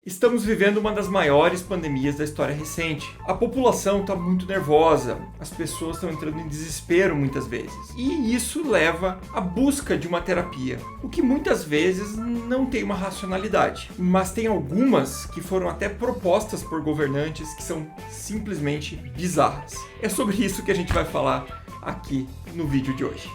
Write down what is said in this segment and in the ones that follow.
Estamos vivendo uma das maiores pandemias da história recente. A população está muito nervosa, as pessoas estão entrando em desespero muitas vezes. E isso leva à busca de uma terapia, o que muitas vezes não tem uma racionalidade. Mas tem algumas que foram até propostas por governantes que são simplesmente bizarras. É sobre isso que a gente vai falar aqui no vídeo de hoje.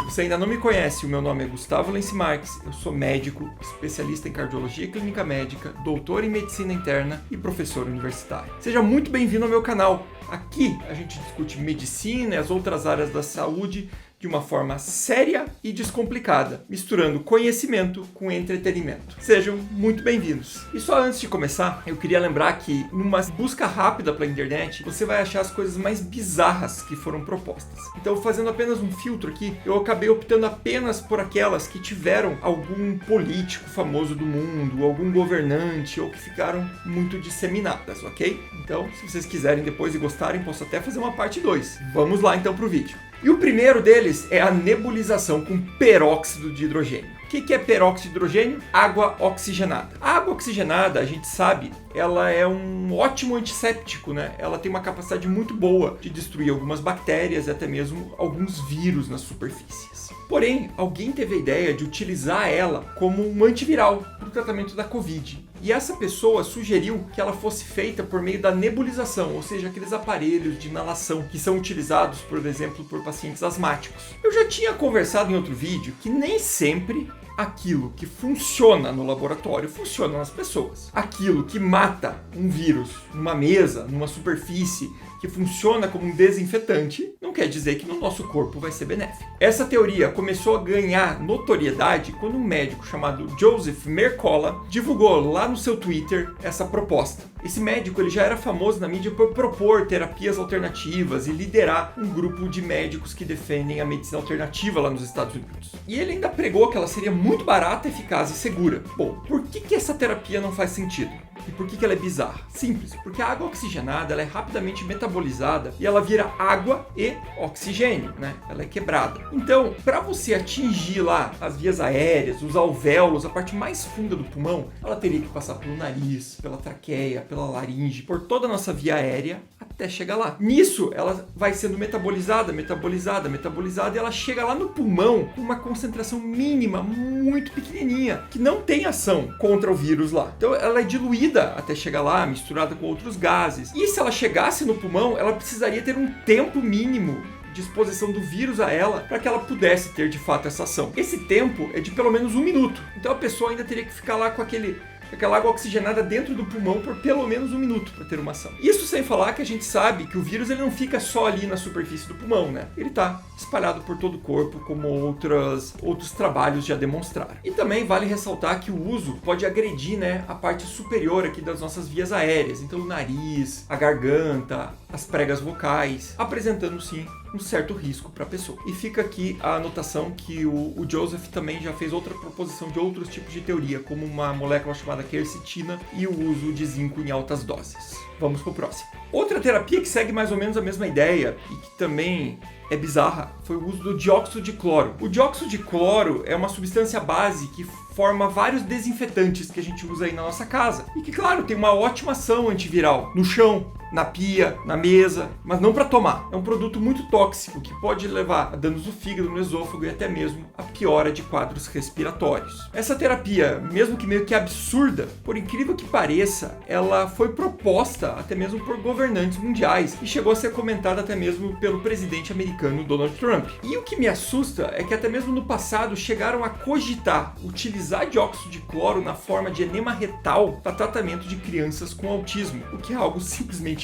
Se você ainda não me conhece, o meu nome é Gustavo Lenci Marques, eu sou médico, especialista em cardiologia e clínica médica, doutor em medicina interna e professor universitário. Seja muito bem-vindo ao meu canal. Aqui a gente discute medicina e as outras áreas da saúde de uma forma séria e descomplicada, misturando conhecimento com entretenimento. Sejam muito bem-vindos. E só antes de começar, eu queria lembrar que numa busca rápida pela internet, você vai achar as coisas mais bizarras que foram propostas. Então, fazendo apenas um filtro aqui, eu acabei optando apenas por aquelas que tiveram algum político famoso do mundo, algum governante, ou que ficaram muito disseminadas, ok? Então, se vocês quiserem depois e gostarem, posso até fazer uma parte 2. Vamos lá então para o vídeo. E o primeiro deles é a nebulização com peróxido de hidrogênio. O que é peróxido de hidrogênio? Água oxigenada. A água oxigenada, a gente sabe, ela é um ótimo antisséptico, né? Ela tem uma capacidade muito boa de destruir algumas bactérias e até mesmo alguns vírus nas superfícies. Porém, alguém teve a ideia de utilizar ela como um antiviral para o tratamento da Covid. E essa pessoa sugeriu que ela fosse feita por meio da nebulização, ou seja, aqueles aparelhos de inalação que são utilizados, por exemplo, por pacientes asmáticos. Eu já tinha conversado em outro vídeo que nem sempre aquilo que funciona no laboratório funciona nas pessoas. Aquilo que mata um vírus numa mesa, numa superfície, que funciona como um desinfetante, não quer dizer que no nosso corpo vai ser benéfico. Essa teoria começou a ganhar notoriedade quando um médico chamado Joseph Mercola divulgou lá no seu Twitter essa proposta. Esse médico ele já era famoso na mídia por propor terapias alternativas e liderar um grupo de médicos que defendem a medicina alternativa lá nos Estados Unidos. E ele ainda pregou que ela seria muito barata, eficaz e segura. Bom, por que essa terapia não faz sentido? E por que ela é bizarra? Simples, porque a água oxigenada ela é rapidamente metabolizada e ela vira água e oxigênio, né? Ela é quebrada. Então, para você atingir lá as vias aéreas, os alvéolos, a parte mais funda do pulmão, ela teria que passar pelo nariz, pela traqueia, pela laringe, por toda a nossa via aérea até chegar lá. Nisso, ela vai sendo metabolizada e ela chega lá no pulmão com uma concentração mínima, muito pequenininha, que não tem ação contra o vírus lá. Então, ela é diluída até chegar lá, misturada com outros gases. E se ela chegasse no pulmão, ela precisaria ter um tempo mínimo de exposição do vírus a ela para que ela pudesse ter de fato essa ação. Esse tempo é de pelo menos 1 minuto. Então a pessoa ainda teria que ficar lá com aquela água oxigenada dentro do pulmão por pelo menos 1 minuto para ter uma ação. Isso sem falar que a gente sabe que o vírus ele não fica só ali na superfície do pulmão, né? Ele está espalhado por todo o corpo, como outros trabalhos já demonstraram. E também vale ressaltar que o uso pode agredir, né, a parte superior aqui das nossas vias aéreas, então o nariz, a garganta, as pregas vocais, apresentando sim um certo risco para a pessoa. E fica aqui a anotação que o Joseph também já fez outra proposição de outros tipos de teoria, como uma molécula chamada quercetina e o uso de zinco em altas doses. Vamos para o próximo. Outra terapia que segue mais ou menos a mesma ideia e que também é bizarra foi o uso do dióxido de cloro. O dióxido de cloro é uma substância base que forma vários desinfetantes que a gente usa aí na nossa casa e que, claro, tem uma ótima ação antiviral no chão, na pia, na mesa, mas não para tomar. É um produto muito tóxico que pode levar a danos no fígado, no esôfago e até mesmo a piora de quadros respiratórios. Essa terapia, mesmo que meio que absurda, por incrível que pareça, ela foi proposta até mesmo por governantes mundiais e chegou a ser comentada até mesmo pelo presidente americano Donald Trump. E o que me assusta é que até mesmo no passado chegaram a cogitar utilizar dióxido de cloro na forma de enema retal para tratamento de crianças com autismo, o que é algo simplesmente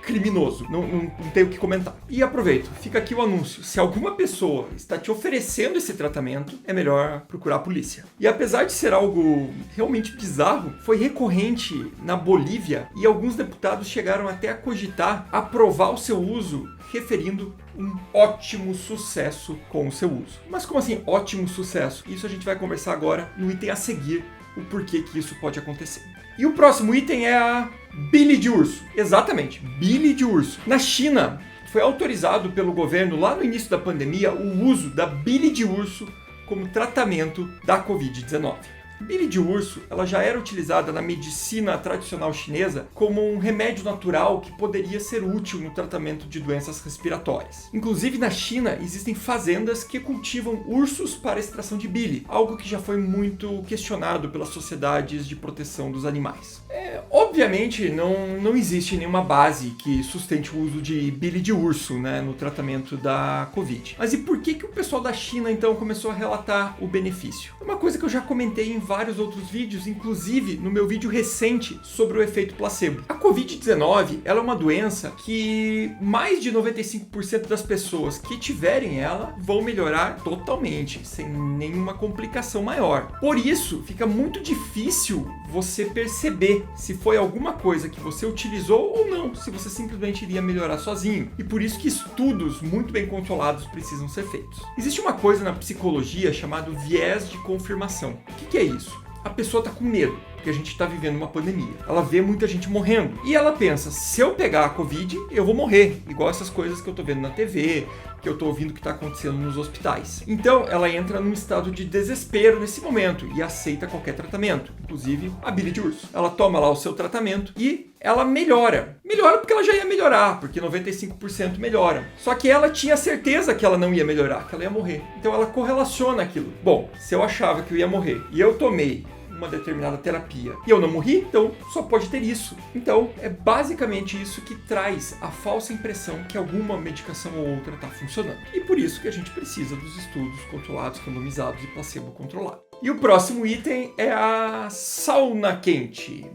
criminoso, não tenho o que comentar. E aproveito, fica aqui o anúncio, se alguma pessoa está te oferecendo esse tratamento, é melhor procurar a polícia. E apesar de ser algo realmente bizarro, foi recorrente na Bolívia e alguns deputados chegaram até a cogitar aprovar o seu uso, referindo um ótimo sucesso com o seu uso. Mas como assim ótimo sucesso? Isso a gente vai conversar agora no item a seguir, o porquê que isso pode acontecer. E o próximo item é a bile de urso. Exatamente, bile de urso. Na China, foi autorizado pelo governo lá no início da pandemia o uso da bile de urso como tratamento da Covid-19. Bile de urso, ela já era utilizada na medicina tradicional chinesa como um remédio natural que poderia ser útil no tratamento de doenças respiratórias. Inclusive na China existem fazendas que cultivam ursos para extração de bile, algo que já foi muito questionado pelas sociedades de proteção dos animais. Obviamente não existe nenhuma base que sustente o uso de bile de urso, né, no tratamento da Covid. Mas e por que o pessoal da China então começou a relatar o benefício? É uma coisa que eu já comentei em vários outros vídeos, inclusive no meu vídeo recente sobre o efeito placebo. A Covid-19 ela é uma doença que mais de 95% das pessoas que tiverem ela vão melhorar totalmente, sem nenhuma complicação maior. Por isso, fica muito difícil você perceber se foi alguma coisa que você utilizou ou não, se você simplesmente iria melhorar sozinho. E por isso que estudos muito bem controlados precisam ser feitos. Existe uma coisa na psicologia chamada viés de confirmação. O que é isso? A pessoa está com medo, porque a gente está vivendo uma pandemia. Ela vê muita gente morrendo. E ela pensa, se eu pegar a Covid, eu vou morrer. Igual essas coisas que eu estou vendo na TV, que eu estou ouvindo que está acontecendo nos hospitais. Então, ela entra num estado de desespero nesse momento e aceita qualquer tratamento, inclusive a bile de urso. Ela toma lá o seu tratamento e ela melhora. Melhora porque ela já ia melhorar, porque 95% melhora. Só que ela tinha certeza que ela não ia melhorar, que ela ia morrer. Então ela correlaciona aquilo. Bom, se eu achava que eu ia morrer e eu tomei uma determinada terapia e eu não morri, então só pode ter isso. Então é basicamente isso que traz a falsa impressão que alguma medicação ou outra está funcionando. E por isso que a gente precisa dos estudos controlados, randomizados e placebo controlado. E o próximo item é a sauna quente.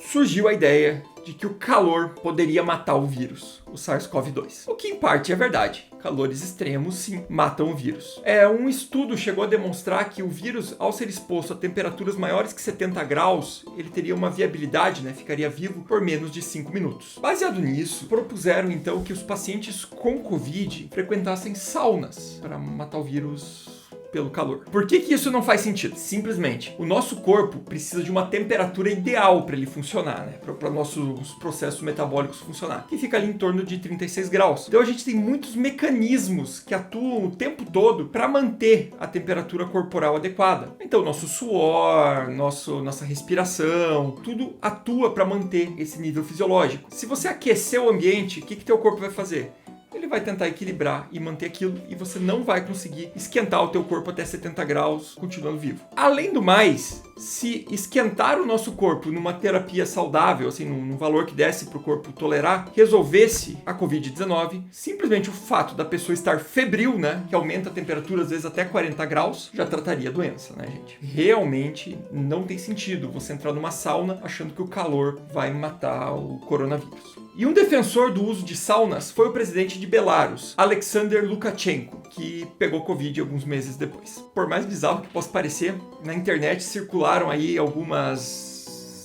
Surgiu a ideia de que o calor poderia matar o vírus, o SARS-CoV-2. O que em parte é verdade. Calores extremos, sim, matam o vírus. Um estudo chegou a demonstrar que o vírus, ao ser exposto a temperaturas maiores que 70 graus, ele teria uma viabilidade, ficaria vivo por menos de 5 minutos. Baseado nisso, propuseram então que os pacientes com Covid frequentassem saunas para matar o vírus pelo calor. Por que isso não faz sentido? Simplesmente, o nosso corpo precisa de uma temperatura ideal para ele funcionar, para nossos processos metabólicos funcionar, que fica ali em torno de 36 graus. Então a gente tem muitos mecanismos que atuam o tempo todo para manter a temperatura corporal adequada. Então nosso suor, nossa respiração, tudo atua para manter esse nível fisiológico. Se você aquecer o ambiente, o que teu corpo vai fazer? Ele vai tentar equilibrar e manter aquilo e você não vai conseguir esquentar o teu corpo até 70 graus continuando vivo. Além do mais, se esquentar o nosso corpo numa terapia saudável, assim, num valor que desse para o corpo tolerar, resolvesse a Covid-19, simplesmente o fato da pessoa estar febril, que aumenta a temperatura às vezes até 40 graus, já trataria a doença, gente? Realmente não tem sentido você entrar numa sauna achando que o calor vai matar o coronavírus. E um defensor do uso de saunas foi o presidente de Belarus, Alexander Lukashenko, que pegou Covid alguns meses depois. Por mais bizarro que possa parecer, na internet circularam aí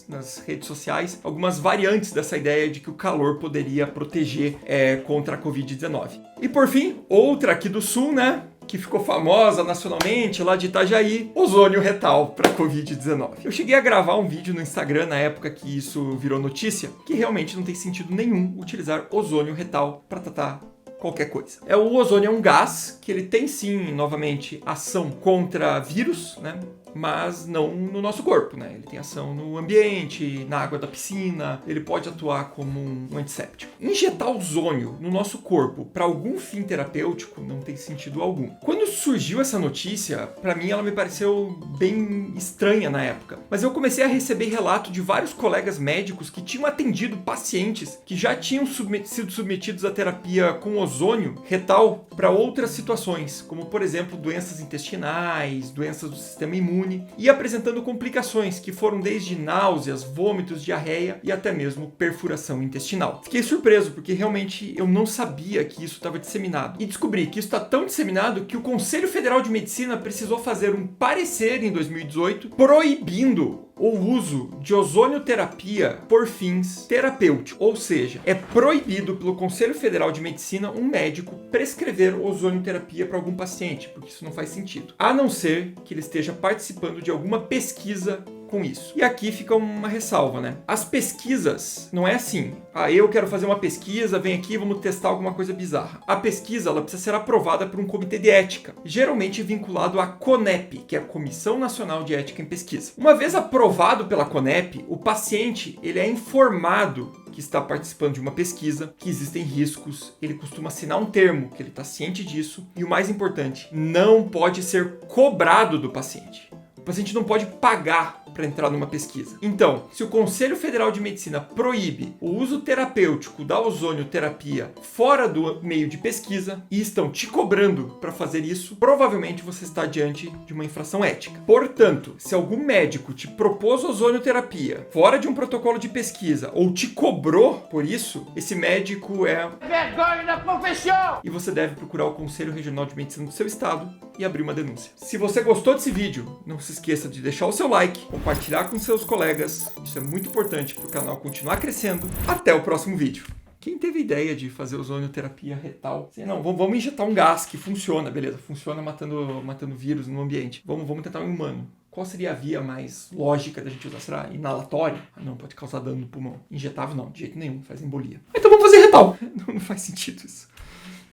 nas redes sociais, algumas variantes dessa ideia de que o calor poderia proteger contra a Covid-19. E por fim, outra aqui do sul, que ficou famosa nacionalmente, lá de Itajaí, ozônio retal para Covid-19. Eu cheguei a gravar um vídeo no Instagram na época que isso virou notícia, que realmente não tem sentido nenhum utilizar ozônio retal para tratar qualquer coisa. O ozônio é um gás que ele tem sim, novamente, ação contra vírus, mas não no nosso corpo, Ele tem ação no ambiente, na água da piscina, ele pode atuar como um antisséptico. Injetar ozônio no nosso corpo para algum fim terapêutico não tem sentido algum. Quando surgiu essa notícia, para mim ela me pareceu bem estranha na época, mas eu comecei a receber relato de vários colegas médicos que tinham atendido pacientes que já tinham sido submetidos à terapia com ozônio retal para outras situações, como por exemplo doenças intestinais, doenças do sistema imune, e apresentando complicações que foram desde náuseas, vômitos, diarreia e até mesmo perfuração intestinal. Fiquei surpreso porque realmente eu não sabia que isso estava disseminado. E descobri que isso está tão disseminado que o Conselho Federal de Medicina precisou fazer um parecer em 2018 proibindo o uso de ozonioterapia por fins terapêuticos. Ou seja, é proibido pelo Conselho Federal de Medicina um médico prescrever ozonioterapia para algum paciente, porque isso não faz sentido. A não ser que ele esteja participando de alguma pesquisa com isso. E aqui fica uma ressalva, né? As pesquisas, não é assim, eu quero fazer uma pesquisa, vem aqui, vamos testar alguma coisa bizarra. A pesquisa, ela precisa ser aprovada por um comitê de ética, geralmente vinculado à CONEP, que é a Comissão Nacional de Ética em Pesquisa. Uma vez aprovado pela CONEP, o paciente, ele é informado que está participando de uma pesquisa, que existem riscos, ele costuma assinar um termo, que ele está ciente disso, e o mais importante, não pode ser cobrado do paciente. O paciente não pode pagar para entrar numa pesquisa. Então, se o Conselho Federal de Medicina proíbe o uso terapêutico da ozonioterapia fora do meio de pesquisa e estão te cobrando para fazer isso, provavelmente você está diante de uma infração ética. Portanto, se algum médico te propôs ozonioterapia fora de um protocolo de pesquisa ou te cobrou por isso, esse médico é vergonha da profissão! E você deve procurar o Conselho Regional de Medicina do seu estado e abrir uma denúncia. Se você gostou desse vídeo, não se esqueça de deixar o seu like, compartilhar com seus colegas, isso é muito importante para o canal continuar crescendo. Até o próximo vídeo. Quem teve ideia de fazer ozonioterapia retal? Sei não, vamos injetar um gás que funciona, beleza, funciona matando vírus no ambiente. Vamos tentar um humano. Qual seria a via mais lógica da gente usar? Será inalatório? Não, pode causar dano no pulmão. Injetável não, de jeito nenhum, faz embolia. Então vamos fazer retal. Não faz sentido isso.